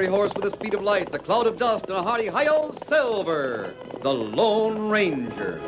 fiery horse with the speed of light, the cloud of dust, and a hearty hi-yo, Silver, the Lone Ranger.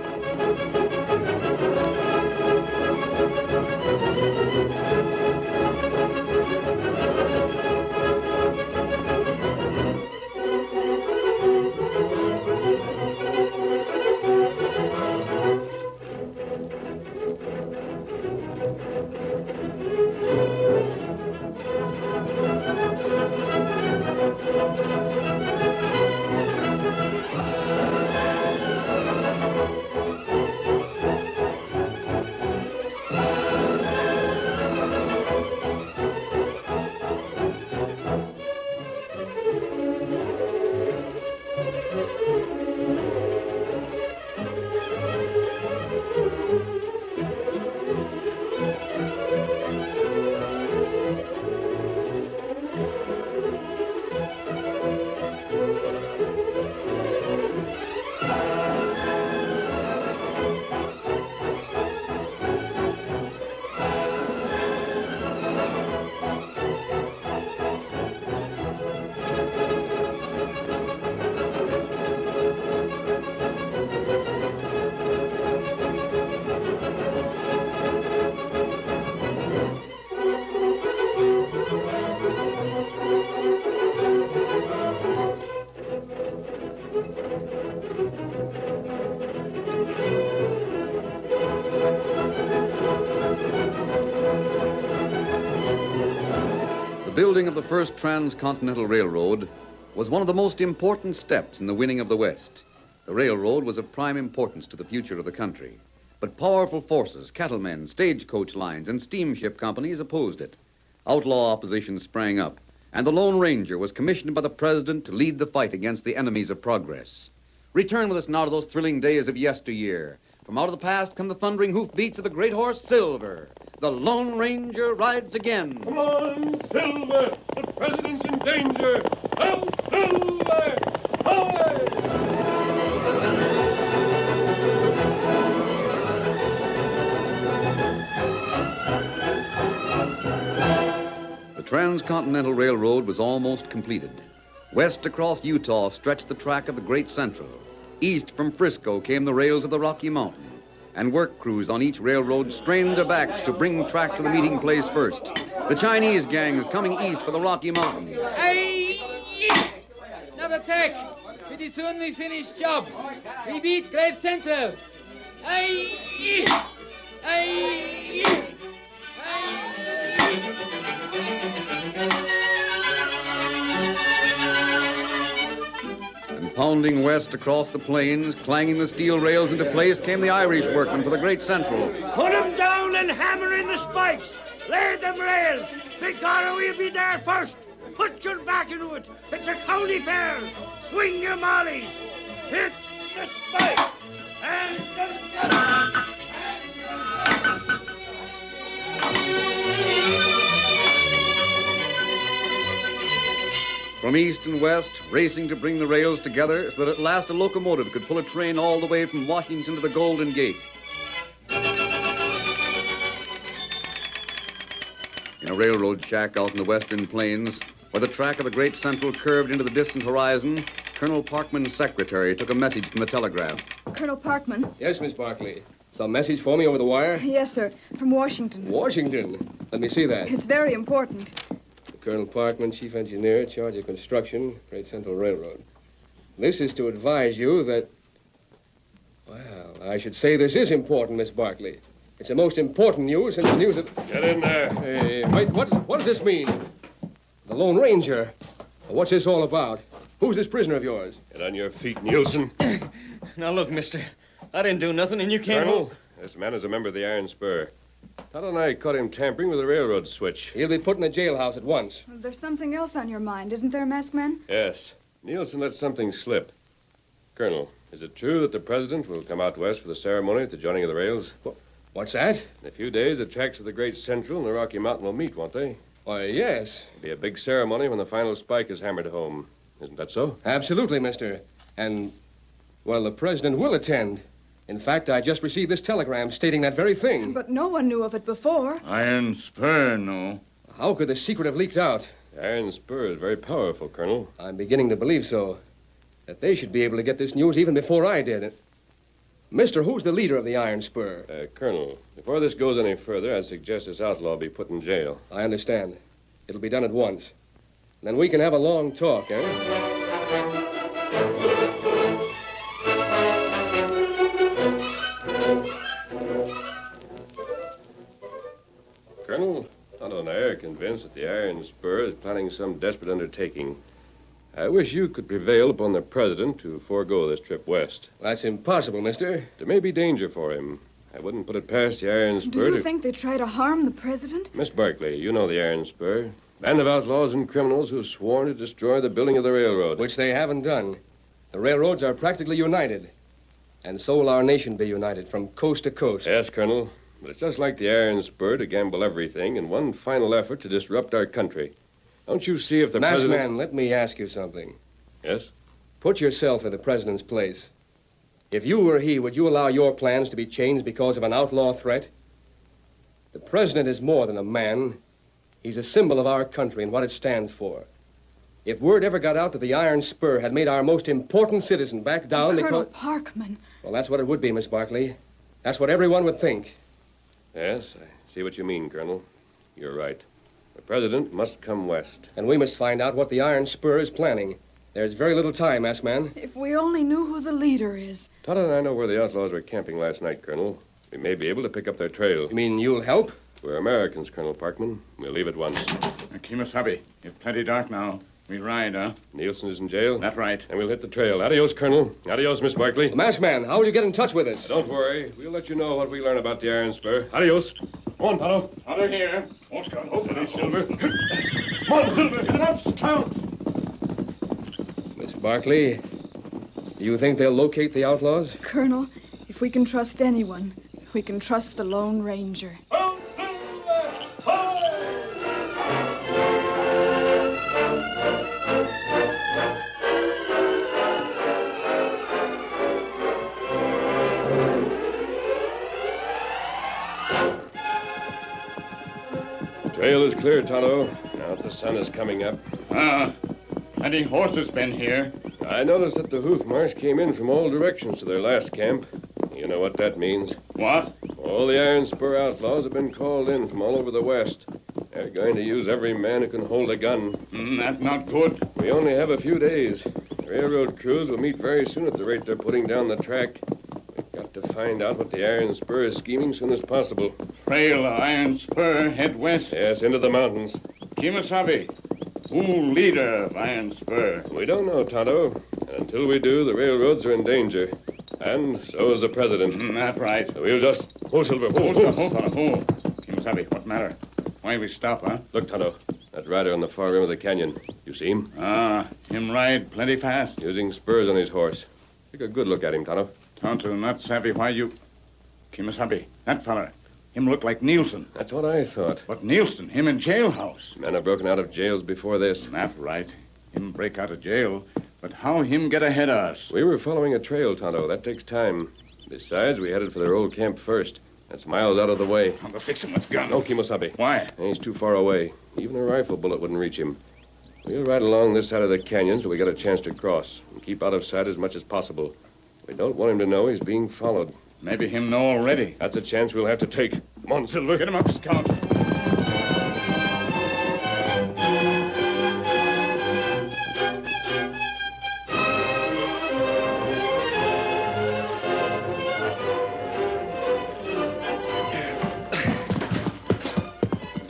The building of the first transcontinental railroad was one of the most important steps in the winning of the West. The railroad was of prime importance to the future of the country. But powerful forces, cattlemen, stagecoach lines, and steamship companies opposed it. Outlaw opposition sprang up, and the Lone Ranger was commissioned by the President to lead the fight against the enemies of progress. Return with us now to those thrilling days of yesteryear. From out of the past come the thundering hoofbeats of the great horse Silver. The Lone Ranger rides again. Come on, Silver! The President's in danger! Oh, Silver! Away! The Transcontinental Railroad was almost completed. West across Utah stretched the track of the Great Central. East from Frisco came the rails of the Rocky Mountain. And work crews on each railroad strained their backs to bring track to the meeting place first. The Chinese gangs coming east for the Rocky Mountain. Hey! Another attack. Pretty soon we finish job. We beat Great Central. Hey! Hey! And pounding west across the plains, clanging the steel rails into place, came the Irish workmen for the Great Central. Put 'em down and hammer in the spikes. Lay them rails. Begorra, we'll be there first. Put your back into it. It's a county fair. Swing your mollies. Hit the spike. And From east and west, racing to bring the rails together so that at last a locomotive could pull a train all the way from Washington to the Golden Gate. In a railroad shack out in the western plains, where the track of the Great Central curved into the distant horizon, Colonel Parkman's secretary took a message from the telegraph. Colonel Parkman? Yes, Miss Barkley. Some message for me over the wire? Yes, sir. From Washington. Washington? Let me see that. It's very important. Colonel Parkman, Chief Engineer, Charge of Construction, Great Central Railroad. This is to advise you that... Well, I should say this is important, Miss Barkley. It's the most important news since the news of... Get in there. Hey, wait, what does this mean? The Lone Ranger. What's this all about? Who's this prisoner of yours? Get on your feet, Nielsen. Now, look, mister. I didn't do nothing, and you can't... Colonel, this man is a member of the Iron Spur. Todd and I caught him tampering with a railroad switch. He'll be put in a jailhouse at once. Well, there's something else on your mind, isn't there, masked man? Yes. Nielsen let something slip. Colonel, is it true that the President will come out west for the ceremony at the joining of the rails? What's that? In a few days, the tracks of the Great Central and the Rocky Mountain will meet, won't they? Why, yes. It'll be a big ceremony when the final spike is hammered home. Isn't that so? Absolutely, mister. And, well, the President will attend. In fact, I just received this telegram stating that very thing. But no one knew of it before. Iron Spur, no. How could the secret have leaked out? Iron Spur is very powerful, Colonel. I'm beginning to believe so. That they should be able to get this news even before I did. Mister, who's the leader of the Iron Spur? Colonel, before this goes any further, I suggest this outlaw be put in jail. I understand. It'll be done at once. Then we can have a long talk, eh? Colonel, Tonto and I are convinced that the Iron Spur is planning some desperate undertaking. I wish you could prevail upon the president to forego this trip west. That's impossible, mister. There may be danger for him. I wouldn't put it past the Iron Spur Do you think they'd try to harm the president? Miss Barkley, you know the Iron Spur. Band of outlaws and criminals who've sworn to destroy the building of the railroad. Which they haven't done. The railroads are practically united. And so will our nation be united from coast to coast. Yes, Colonel. But it's just like the Iron Spur to gamble everything in one final effort to disrupt our country. Don't you see if the Masked president... man, let me ask you something. Yes? Put yourself in the president's place. If you were he, would you allow your plans to be changed because of an outlaw threat? The president is more than a man. He's a symbol of our country and what it stands for. If word ever got out that the Iron Spur had made our most important citizen back down Colonel because... Parkman. Well, that's what it would be, Miss Barkley. That's what everyone would think. Yes, I see what you mean, Colonel. You're right. The president must come west. And we must find out what the Iron Spur is planning. There's very little time, Masked man. If we only knew who the leader is. Tonto and I know where the outlaws were camping last night, Colonel. We may be able to pick up their trail. You mean you'll help? We're Americans, Colonel Parkman. We'll leave at once. Kimasabi, it's plenty dark now. We ride, huh? Nielsen is in jail? That's right. And we'll hit the trail. Adios, Colonel. Adios, Miss Barkley. Masked man, how will you get in touch with us? Don't worry. We'll let you know what we learn about the Iron Spur. Adios. Come on, Tonto. Out here. Oh, Scout. Oh, Steady, Silver. Come on, Silver. Get up, Scout. Miss Barkley, do you think they'll locate the outlaws? Colonel, if we can trust anyone, we can trust the Lone Ranger. Oh, Silver! Ho! Trail is clear, Tonto. Now that the sun is coming up. Plenty horses been here. I noticed that the hoof march came in from all directions to their last camp. You know what that means. What? All the Iron Spur outlaws have been called in from all over the West. They're going to use every man who can hold a gun. That's not good. We only have a few days. The railroad crews will meet very soon at the rate they're putting down the track. We've got to find out what the Iron Spur is scheming soon as possible. Trail of Iron Spur, head west. Yes, into the mountains. Kimasabi, who leader of Iron Spur? We don't know, Tonto. And until we do, the railroads are in danger. And so is the president. That's right. So we'll just... Oh, Silver. Hold, fella, hold. Kimasabi, what matter? Why we stop, huh? Look, Tonto. That rider on the far rim of the canyon. You see him? Him ride plenty fast. Using spurs on his horse. Take a good look at him, Tonto. Tonto not savvy why you... Kimasabi, that fella. Him look like Nielsen. That's what I thought. But Nielsen, him in jailhouse. Men have broken out of jails before this. That's right. Him break out of jail. But how him get ahead of us? We were following a trail, Tonto. That takes time. Besides, we headed for their old camp first. That's miles out of the way. I'm going to fix him with gun. No, Kimosabe. Why? He's too far away. Even a rifle bullet wouldn't reach him. We'll ride along this side of the canyon so we get a chance to cross. And keep out of sight as much as possible. We don't want him to know he's being followed. Maybe him know already. That's a chance we'll have to take. Come on, Silver. Get him up, Scout.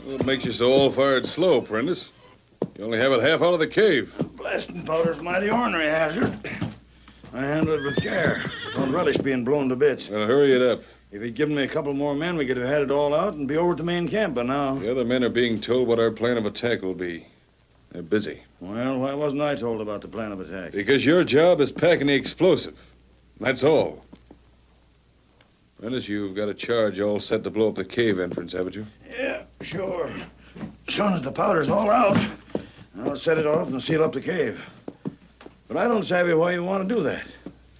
What makes you so all-fired slow, Prentice? You only have it half out of the cave. Blasting powder's mighty ornery hazard. I handle it with care. Don't relish being blown to bits. Well, hurry it up. If he'd given me a couple more men, we could have had it all out and be over at the main camp by now. The other men are being told what our plan of attack will be. They're busy. Well, why wasn't I told about the plan of attack? Because your job is packing the explosive. That's all. Prentice, you've got a charge all set to blow up the cave entrance, haven't you? Yeah, sure. As soon as the powder's all out, I'll set it off and seal up the cave. But I don't savvy why you want to do that.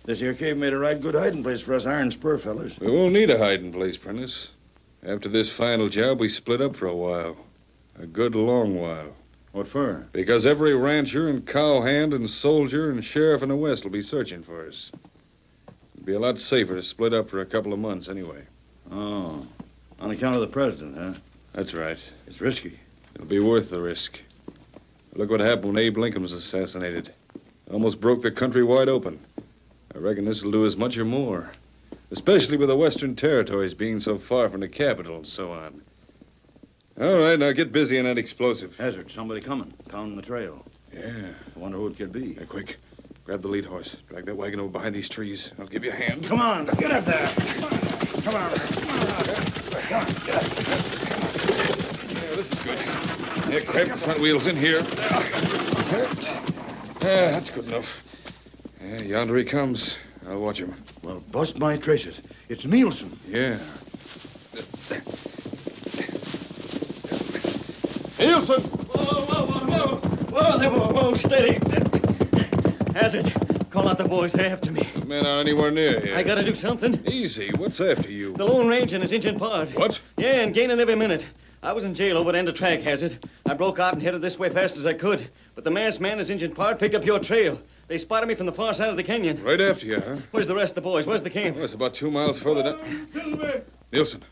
This here cave made a right good hiding place for us Iron Spur fellers. We won't need a hiding place, Prentice. After this final job, we split up for a while. A good long while. What for? Because every rancher and cowhand and soldier and sheriff in the West will be searching for us. It'd be a lot safer to split up for a couple of months anyway. Oh, on account of the president, huh? That's right. It's risky. It'll be worth the risk. Look what happened when Abe Lincoln was assassinated. Almost broke the country wide open. I reckon this will do as much or more. Especially with the Western Territories being so far from the capital and so on. All right, now get busy on that explosive. Hazard, somebody coming. Pounding the trail. Yeah. I wonder who it could be. Hey, quick. Grab the lead horse. Drag that wagon over behind these trees. I'll give you a hand. Come on, get up there. Come on. Get up. Yeah, this is good. Yeah, clamp the front wheels in here. Yeah, that's good enough. Yeah, yonder he comes. I'll watch him. Well, bust my traces. It's Nielsen. Yeah. Nielsen! Whoa, steady. Hazard, call out the boys. They're after me. The men aren't anywhere near here. I gotta do something. Easy. What's after you? The Lone Ranger and his engine part. What? Yeah, and gaining every minute. I was in jail over the end of track, Hazard. I broke out and headed this way fast as I could. But the masked man and his engine part picked up your trail. They spotted me from the far side of the canyon. Right after you, huh? Where's the rest of the boys? Where's the camp? Well, it's about 2 miles further down. Silver! Nielsen,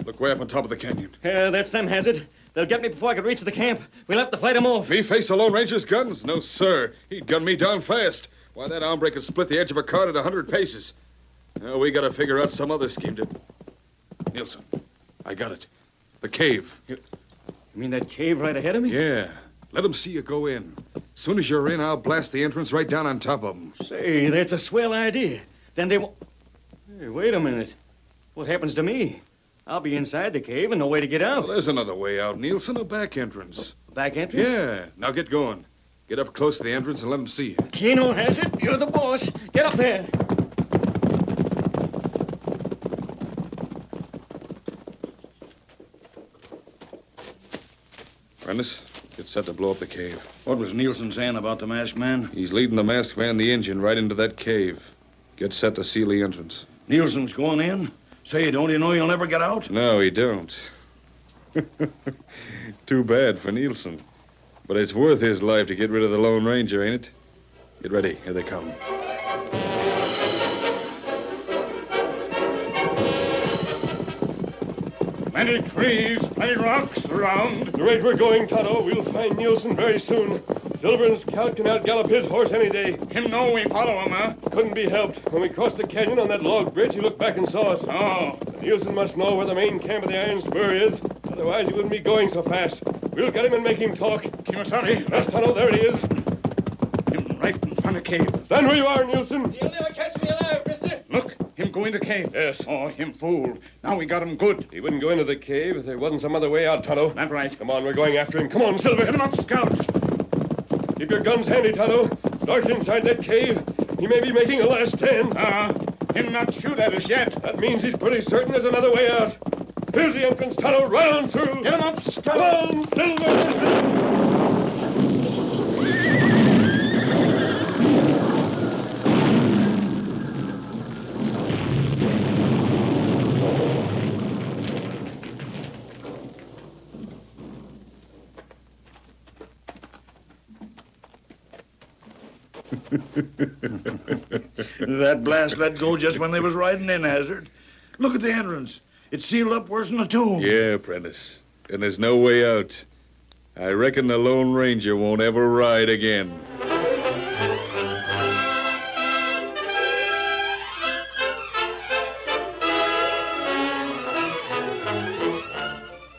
look way up on top of the canyon. Yeah, that's them, Hazard. They'll get me before I can reach the camp. We'll have to fight them off. Me face the Lone Ranger's guns? No, sir. He'd gun me down fast. Why, that hombre could split the edge of a cart at 100 paces. Now, we gotta figure out some other scheme to... Nielsen, I got it. The cave. You mean that cave right ahead of me? Yeah. Let them see you go in. Soon as you're in, I'll blast the entrance right down on top of them. Say, that's a swell idea. Then they won't... Hey, wait a minute. What happens to me? I'll be inside the cave and no way to get out. Well, there's another way out, Nielsen. A back entrance. Back entrance? Yeah. Now get going. Get up close to the entrance and let them see you. Keno has it. You're the boss. Get up there. Prentice, get set to blow up the cave. What was Nielsen saying about the masked man? He's leading the masked man, the engine, right into that cave. Get set to seal the entrance. Nielsen's going in? Say, don't you know you'll never get out? No, he don't. Too bad for Nielsen. But it's worth his life to get rid of the Lone Ranger, ain't it? Get ready. Here they come. Many trees, many rocks around. At the rate we're going, Tonto, we'll find Nielsen very soon. Silver and Scout can outgallop his horse any day. Him know we follow him, huh? Couldn't be helped. When we crossed the canyon on that log bridge, he looked back and saw us. Oh. Nielsen must know where the main camp of the Iron Spur is. Otherwise, he wouldn't be going so fast. We'll get him and make him talk. Kimasabi. Yes, Tonto, there he is. Him right in front of cave. Stand where you are, Nielsen. You'll never catch me alive, mister. Look, him go into cave. Yes. Oh, him fooled. Now we got him good. He wouldn't go into the cave if there wasn't some other way out, Tonto. That's right. Come on, we're going after him. Come on, Silver. Get him up, Scout. Keep your guns handy, Tonto. Dark inside that cave. He may be making a last stand. Him not shoot at us yet. That means he's pretty certain there's another way out. Here's the entrance, Tonto. Right on through. Get him up, Scout. Come on, Silver. That blast let go just when they was riding in, Hazard. Look at the entrance. It's sealed up worse than a tomb. Yeah, Prentice. And there's no way out. I reckon the Lone Ranger won't ever ride again.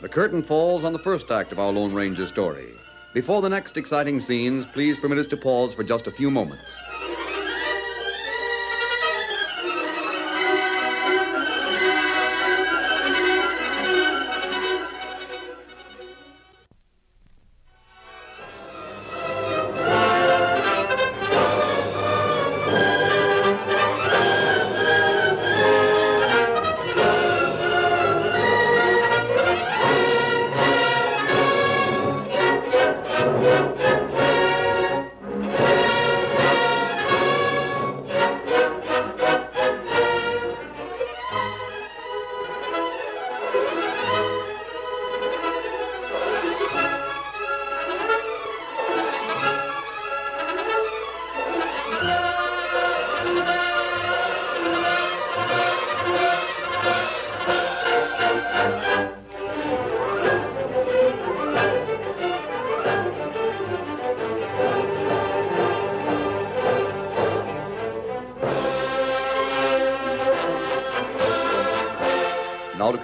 The curtain falls on the first act of our Lone Ranger story. Before the next exciting scenes, please permit us to pause for just a few moments.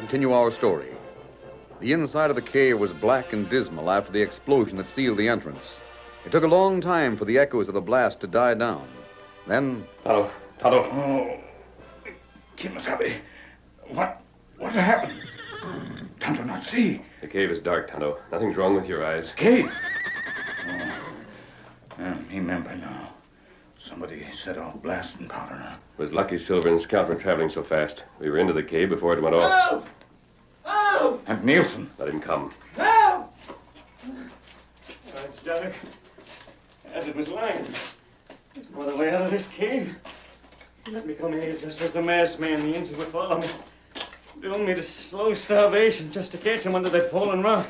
continue our story. The inside of the cave was black and dismal after the explosion that sealed the entrance. It took a long time for the echoes of the blast to die down. Then... Tonto. Oh, Kimasabi, what happened? Tonto not see. The cave is dark, Tonto. Nothing's wrong with your eyes. Cave? Remember now. Somebody set off blasting powder now. It was lucky Silver and Scout were traveling so fast. We were into the cave before it went off. Help! And Nielsen. Let him come. Help! It's dark. As it was lying. There's no other way out of this cave. Let me come here just as the masked man and the Indians would follow me. Doing me to slow starvation just to catch him under that fallen rock.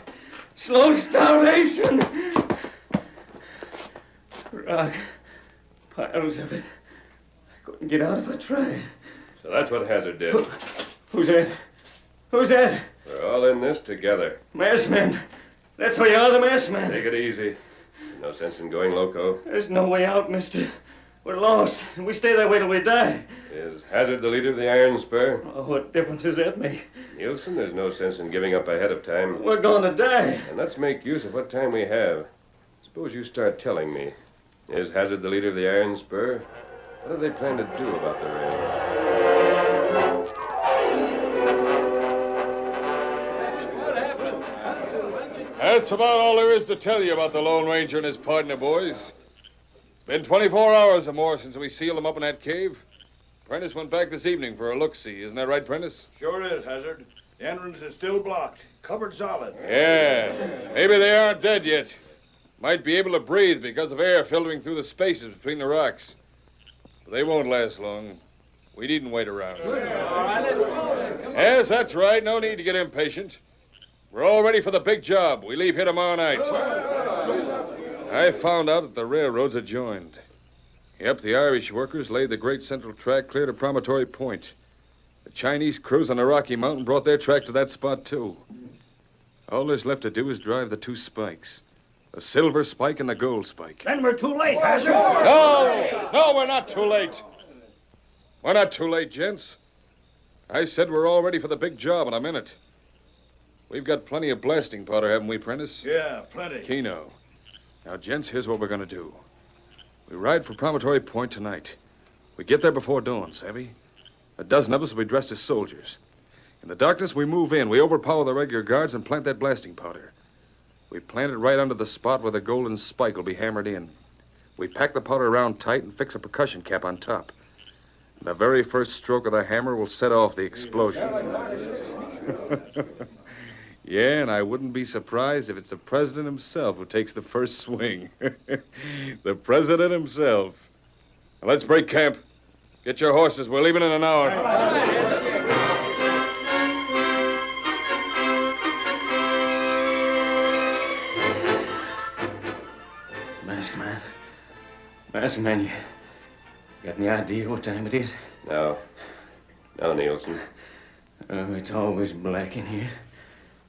Slow starvation! Rock. Piles of it. I couldn't get out if I tried. So that's what Hazard did. Who's that? Who's that? We're all in this together. Masked man. That's where you are, the masked man. Take it easy. No sense in going loco. There's no way out, mister. We're lost, and we stay that way till we die. Is Hazard the leader of the Iron Spur? Oh, what difference does that make? Nielsen, there's no sense in giving up ahead of time. We're going to die. And let's make use of what time we have. Suppose you start telling me. Is Hazard the leader of the Iron Spur? What do they plan to do about the railroad? That's about all there is to tell you about the Lone Ranger and his partner, boys. It's been 24 hours or more since we sealed them up in that cave. Prentice went back this evening for a look-see. Isn't that right, Prentice? Sure is, Hazard. The entrance is still blocked. Covered solid. Yeah. Maybe they aren't dead yet. Might be able to breathe because of air filtering through the spaces between the rocks. But they won't last long. We needn't wait around. Yes, that's right. No need to get impatient. We're all ready for the big job. We leave here tomorrow night. I found out that the railroads are joined. Yep, the Irish workers laid the Great Central Track clear to Promontory Point. The Chinese crews on the Rocky Mountain brought their track to that spot, too. All there's left to do is drive the two spikes. The silver spike and the gold spike. Then we're too late, Hazard. No, we're not too late. We're not too late, gents. I said we're all ready for the big job in a minute. We've got plenty of blasting powder, haven't we, Prentice? Yeah, plenty. Keno. Now, gents, here's what we're going to do. We ride for Promontory Point tonight. We get there before dawn, savvy? A dozen of us will be dressed as soldiers. In the darkness, we move in. We overpower the regular guards and plant that blasting powder. We plant it right under the spot where the golden spike will be hammered in. We pack the powder around tight and fix a percussion cap on top. The very first stroke of the hammer will set off the explosion. Yeah, and I wouldn't be surprised if it's the president himself who takes the first swing. The president himself. Now, let's break camp. Get your horses. We're leaving in an hour. Masked man, you got any idea what time it is? No, Nielsen. Oh, it's always black in here.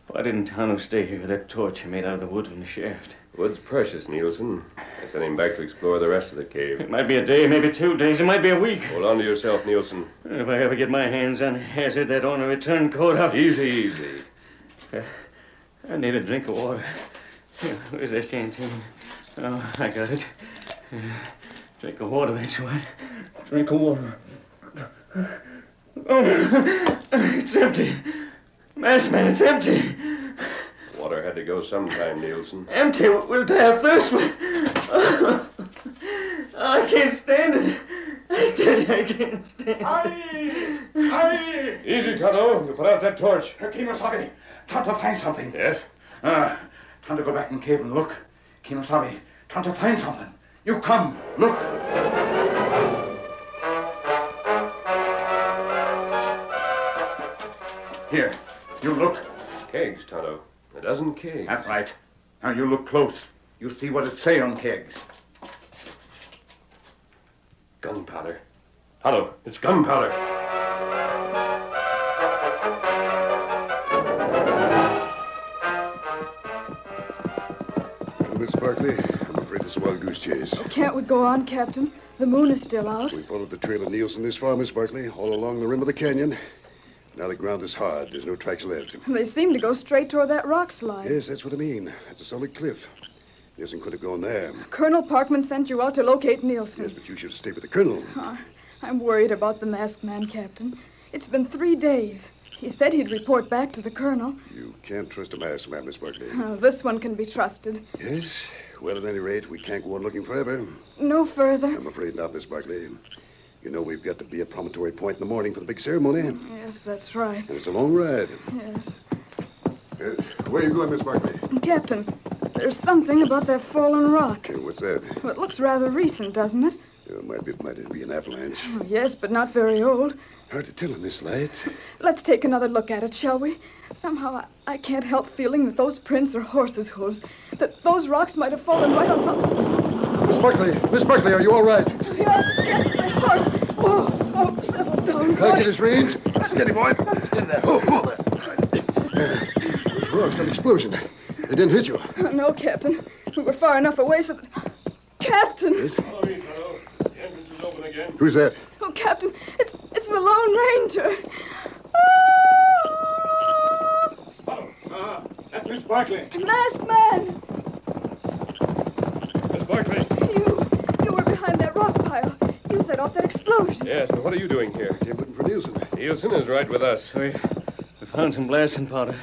Why didn't Tonto stay here with that torch he made out of the wood from the shaft? Wood's precious, Nielsen. I sent him back to explore the rest of the cave. It might be a day, maybe 2 days. It might be a week. Hold on to yourself, Nielsen. If I ever get my hands on Hazard, that ornery turncoat, I'll... Easy. I need a drink of water. Here, where's that canteen? Oh, I got it. Drink of water, that's right. Drink of water. Oh, it's empty. Masked man, it's empty. Water had to go sometime, Nielsen. Empty? We'll die of thirst. I can't stand it. I tell you, I can't stand it. Aye! Easy, Tonto. You put out that torch. Kimosabe, Tonto find something. Yes? Tonto go back in cave and look. Kimosabe, Tonto find something. You come, look. Here, you look. Kegs, Tonto. A dozen kegs. That's right. Now you look close. You see what it say on kegs. Gunpowder. Tonto, it's gunpowder. Well, Miss Barkley, I'm afraid it's a wild goose chase. Can't we go on, Captain? The moon is still out. We followed the trail of Nielsen this far, Miss Barkley, all along the rim of the canyon. Now the ground is hard. There's no tracks left. They seem to go straight toward that rock slide. Yes, that's what I mean. That's a solid cliff. Nielsen could have gone there. Colonel Parkman sent you out to locate Nielsen. Yes, but you should have stayed with the colonel. I'm worried about the masked man, Captain. It's been 3 days. He said he'd report back to the colonel. You can't trust a masked man, Miss Barkley. Oh, this one can be trusted. Yes? Well, at any rate, we can't go on looking forever. No further? I'm afraid not, Miss Barkley. You know we've got to be at Promontory Point in the morning for the big ceremony. Yes, that's right. And it's a long ride. Yes. Where are you going, Miss Barkley? Captain, there's something about that fallen rock. What's that? Well, it looks rather recent, doesn't it? It might be an avalanche. Oh, yes, but not very old. Hard to tell in this light. Let's take another look at it, shall we? Somehow I can't help feeling that those prints are horses' hooves. That those rocks might have fallen right on top. Miss Barkley, are you all right? Yes, the horse. Oh, settle down. Can I get his reins? Steady, boy. Steady there. Oh, there. Those rocks, that explosion. They didn't hit you. No, Captain. We were far enough away so that... Captain! Yes? Follow me, fellow. The entrance is open again. Who's that? Oh, Captain, it's the Lone Ranger. That's Miss Barkley. Masked man! Miss Barkley. You were behind that rock pile. You set off that explosion. Yes, but what are you doing here? Came looking for Nielsen. Nielsen is right with us. We found some blasting powder.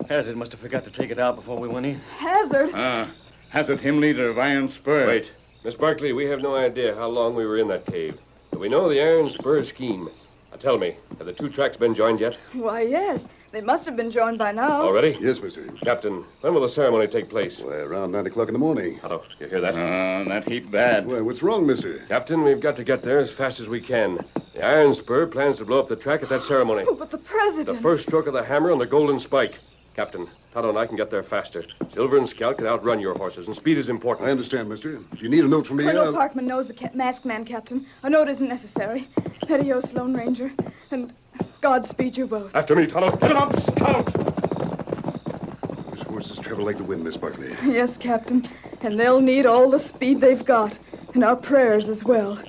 Hazard must have forgot to take it out before we went in. Hazard? Hazard, him leader of Iron Spur. Wait. Miss Barkley, we have no idea how long we were in that cave. But we know the Iron Spur scheme. Now tell me, have the two tracks been joined yet? Why, yes. They must have been joined by now. Already? Yes, mister. Captain, when will the ceremony take place? Well, around 9 o'clock in the morning. Hello, you hear that? That heap bad. Well, what's wrong, mister? Captain, we've got to get there as fast as we can. The Iron Spur plans to blow up the track at that ceremony. Oh, but the president... The first stroke of the hammer on the golden spike. Captain, Tonto and I can get there faster. Silver and Scout can outrun your horses, and speed is important. I understand, mister. If you need a note from me, Colonel Parkman knows the masked man, Captain. A note isn't necessary. Adios, Lone Ranger. And Godspeed you both. After me, Tonto. Get him up, Scout! Those horses travel like the wind, Miss Barkley. Yes, Captain. And they'll need all the speed they've got. And our prayers as well.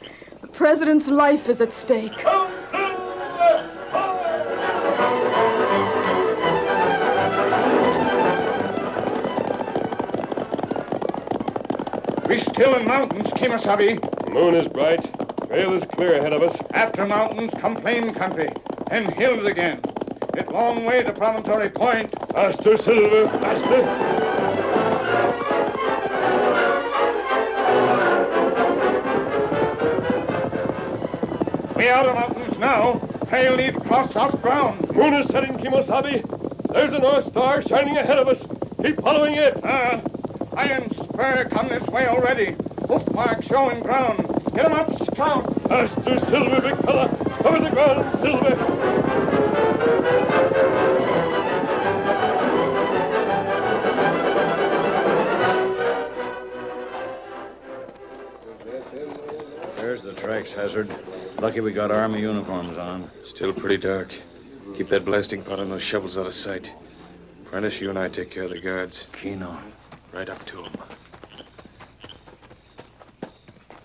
The president's life is at stake. We still in mountains, Kemosabe. The moon is bright. Trail is clear ahead of us. After mountains come plain country. Then hills again. It long way to Promontory Point. Faster, Silver, faster. We out of mountains now. Trail lead across soft ground. Moon is setting, Kemosabe. There's a North Star shining ahead of us. Keep following it. Iron Spur come this way already. Hoof marks showing ground. Get 'em up, Scout. Faster, Silver, big fella. Cover the ground, Silver. There's the tracks, Hazard. Lucky we got army uniforms on. Still pretty dark. Keep that blasting pot and those shovels out of sight. Prentice, you and I take care of the guards. Keno. Right up to them.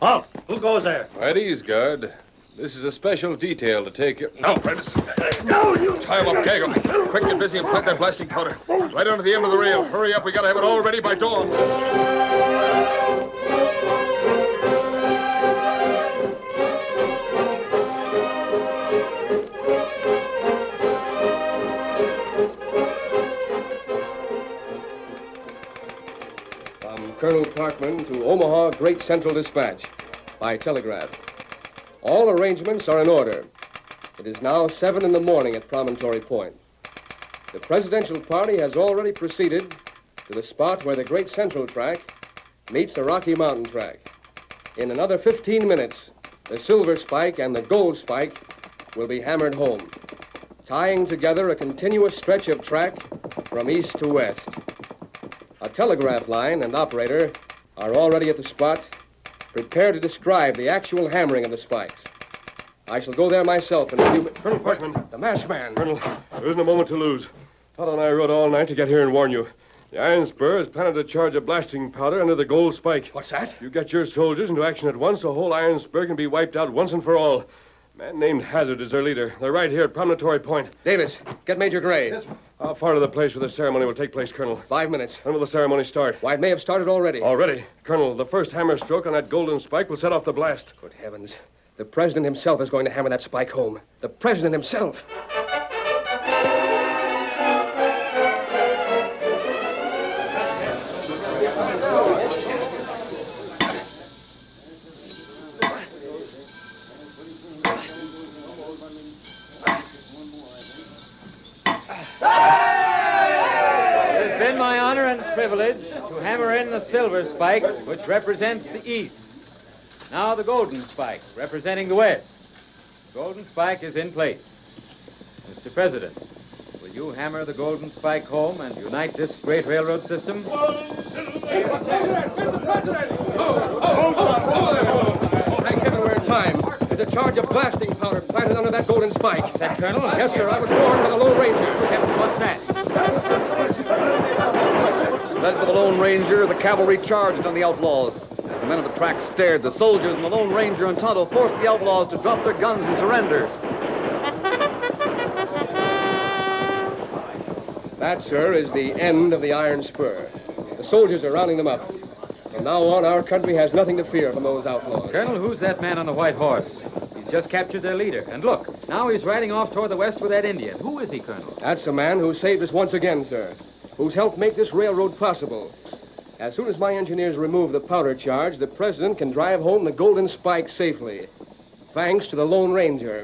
Halt! Who goes there? At ease, guard. This is a special detail to take you. No, Prentice. No, you... Tie him up, gag him. Quick, get busy and plant that blasting powder. Right under the end of the rail. Hurry up, we gotta have it all ready by dawn. Colonel Parkman to Omaha Great Central Dispatch by telegraph. All arrangements are in order. It is now 7 in the morning at Promontory Point. The presidential party has already proceeded to the spot where the Great Central track meets the Rocky Mountain track. In another 15 minutes, the silver spike and the gold spike will be hammered home, tying together a continuous stretch of track from east to west. A telegraph line and operator are already at the spot, prepared to describe the actual hammering of the spikes. I shall go there myself in a few minutes. Colonel Parkman. The masked man. Colonel, there isn't a moment to lose. Tonto and I rode all night to get here and warn you. The Iron Spur has planted a charge of blasting powder under the gold spike. What's that? You get your soldiers into action at once, the whole Iron Spur can be wiped out once and for all. Man named Hazard is their leader. They're right here at Promontory Point. Davis, get Major Gray. How far to the place where the ceremony will take place, Colonel? 5 minutes. When will the ceremony start? Why, it may have started already. Already? Colonel, the first hammer stroke on that golden spike will set off the blast. Good heavens. The president himself is going to hammer that spike home. The president himself. It has been my honor and privilege to hammer in the silver spike, which represents the east. Now the golden spike, representing the west. The golden spike is in place. Mr. President, will you hammer the golden spike home and unite this great railroad system? Thank heaven we're in time. There's a charge of blasting powder planted under that golden spike. Is that Colonel? Yes, sir. I was warned by the Lone Ranger. Heavens, what's that? Led by the Lone Ranger, the cavalry charged on the outlaws. As the men of the track stared, the soldiers and the Lone Ranger and Tonto forced the outlaws to drop their guns and surrender. That, sir, is the end of the Iron Spur. The soldiers are rounding them up. From now on, our country has nothing to fear from those outlaws. Colonel, who's that man on the white horse? He's just captured their leader. And look, now he's riding off toward the west with that Indian. Who is he, Colonel? That's the man who saved us once again, sir. Who's helped make this railroad possible. As soon as my engineers remove the powder charge, the president can drive home the golden spike safely. Thanks to the Lone Ranger.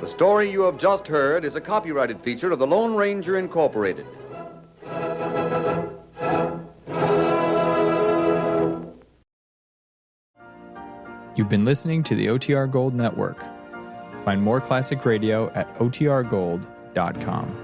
The story you have just heard is a copyrighted feature of the Lone Ranger Incorporated. You've been listening to the OTR Gold Network. Find more classic radio at otrgold.com.